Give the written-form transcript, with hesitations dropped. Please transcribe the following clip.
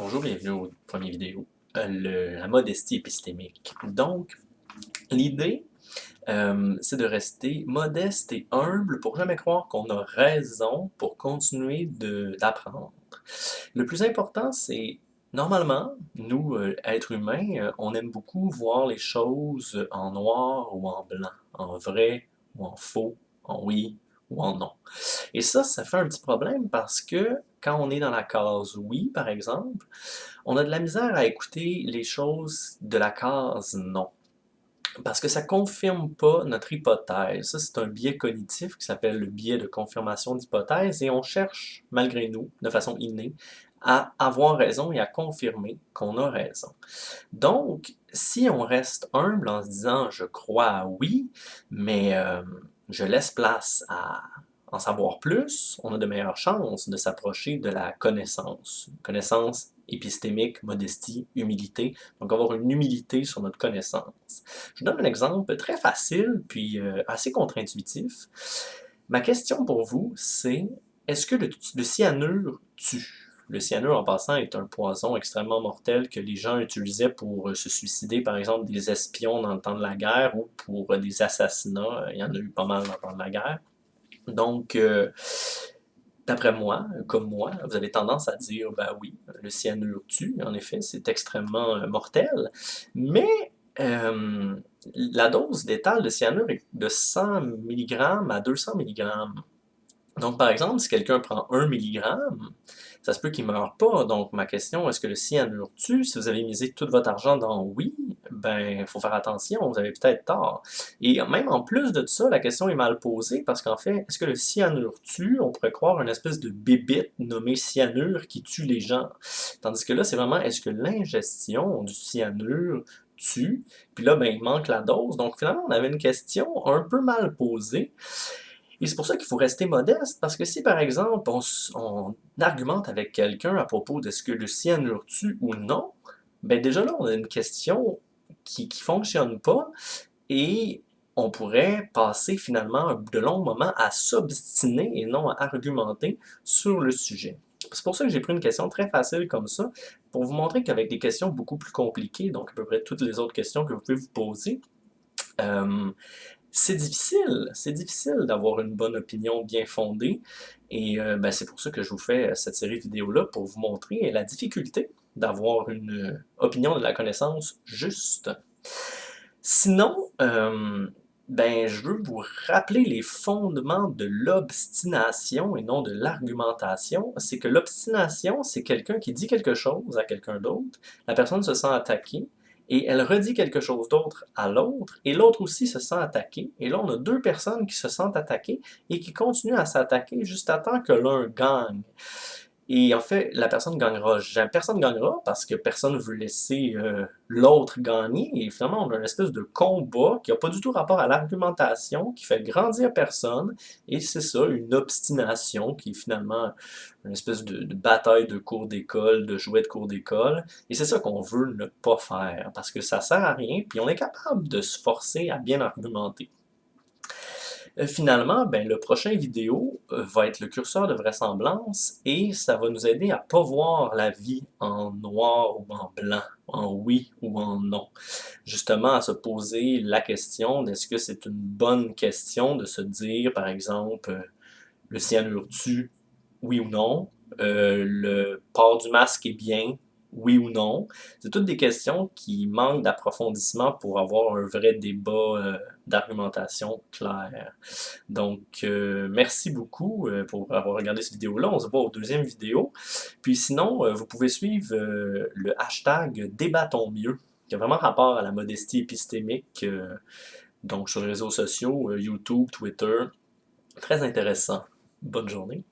Bonjour, bienvenue au premier vidéo, la modestie épistémique. Donc, l'idée, c'est de rester modeste et humble pour jamais croire qu'on a raison pour continuer d'apprendre. Le plus important, c'est, normalement, nous, êtres humains, on aime beaucoup voir les choses en noir ou en blanc, en vrai ou en faux, en oui ou en non. Et ça fait un petit problème parce que quand on est dans la case oui, par exemple, on a de la misère à écouter les choses de la case non. Parce que ça ne confirme pas notre hypothèse. Ça, c'est un biais cognitif qui s'appelle le biais de confirmation d'hypothèse et on cherche, malgré nous, de façon innée, à avoir raison et à confirmer qu'on a raison. Donc, si on reste humble en se disant je crois à oui, mais je laisse place à en savoir plus, on a de meilleures chances de s'approcher de la connaissance. Connaissance épistémique, modestie, humilité. Donc, avoir une humilité sur notre connaissance. Je vous donne un exemple très facile, puis assez contre-intuitif. Ma question pour vous, c'est est-ce que le cyanure tue? Le cyanure, en passant, est un poison extrêmement mortel que les gens utilisaient pour se suicider, par exemple, des espions dans le temps de la guerre ou pour des assassinats. Il y en a eu pas mal dans le temps de la guerre. Donc, d'après moi, comme moi, vous avez tendance à dire, ben oui, le cyanure tue. En effet, c'est extrêmement mortel. Mais la dose d'étal de cyanure est de 100 mg à 200 mg. Donc, par exemple, si quelqu'un prend 1 milligramme, ça se peut qu'il ne meure pas. Donc, ma question, est-ce que le cyanure tue? Si vous avez misé tout votre argent dans oui, ben, il faut faire attention, vous avez peut-être tort. Et même en plus de ça, la question est mal posée parce qu'en fait, est-ce que le cyanure tue? On pourrait croire une espèce de bébite nommée cyanure qui tue les gens. Tandis que là, c'est vraiment, est-ce que l'ingestion du cyanure tue? Puis là, ben, il manque la dose. Donc, finalement, on avait une question un peu mal posée. Et c'est pour ça qu'il faut rester modeste, parce que si par exemple on argumente avec quelqu'un à propos de ce que le cyanure tue ou non, ben déjà là on a une question qui fonctionne pas et on pourrait passer finalement de longs moments à s'obstiner et non à argumenter sur le sujet. C'est pour ça que j'ai pris une question très facile comme ça, pour vous montrer qu'avec des questions beaucoup plus compliquées, donc à peu près toutes les autres questions que vous pouvez vous poser, euh, c'est difficile d'avoir une bonne opinion bien fondée. Et ben, c'est pour ça que je vous fais cette série de vidéos-là, pour vous montrer la difficulté d'avoir une opinion de la connaissance juste. Sinon, ben, je veux vous rappeler les fondements de l'obstination et non de l'argumentation. C'est que l'obstination, c'est quelqu'un qui dit quelque chose à quelqu'un d'autre, la personne se sent attaquée, et elle redit quelque chose d'autre à l'autre, et l'autre aussi se sent attaqué. Et là, on a deux personnes qui se sentent attaquées et qui continuent à s'attaquer juste à temps que l'un gagne. Et en fait, la personne gagnera jamais. Personne gagnera parce que personne ne veut laisser l'autre gagner. Et finalement, on a une espèce de combat qui n'a pas du tout rapport à l'argumentation, qui fait grandir personne. Et c'est ça, une obstination qui est finalement une espèce de bataille de cours d'école, de jouets de cours d'école. Et c'est ça qu'on veut ne pas faire parce que ça sert à rien. Puis on est capable de se forcer à bien argumenter. Finalement, ben, le prochain vidéo va être le curseur de vraisemblance et ça va nous aider à pas voir la vie en noir ou en blanc, en oui ou en non. Justement, à se poser la question d'est-ce que c'est une bonne question de se dire, par exemple, le cyanure tue, oui ou non, le port du masque est bien, oui ou non. C'est toutes des questions qui manquent d'approfondissement pour avoir un vrai débat d'argumentation clair. Donc, merci beaucoup pour avoir regardé cette vidéo-là. On se voit aux deuxième vidéo. Puis sinon, vous pouvez suivre le hashtag Débattons mieux, qui a vraiment rapport à la modestie épistémique, donc sur les réseaux sociaux, YouTube, Twitter. Très intéressant. Bonne journée.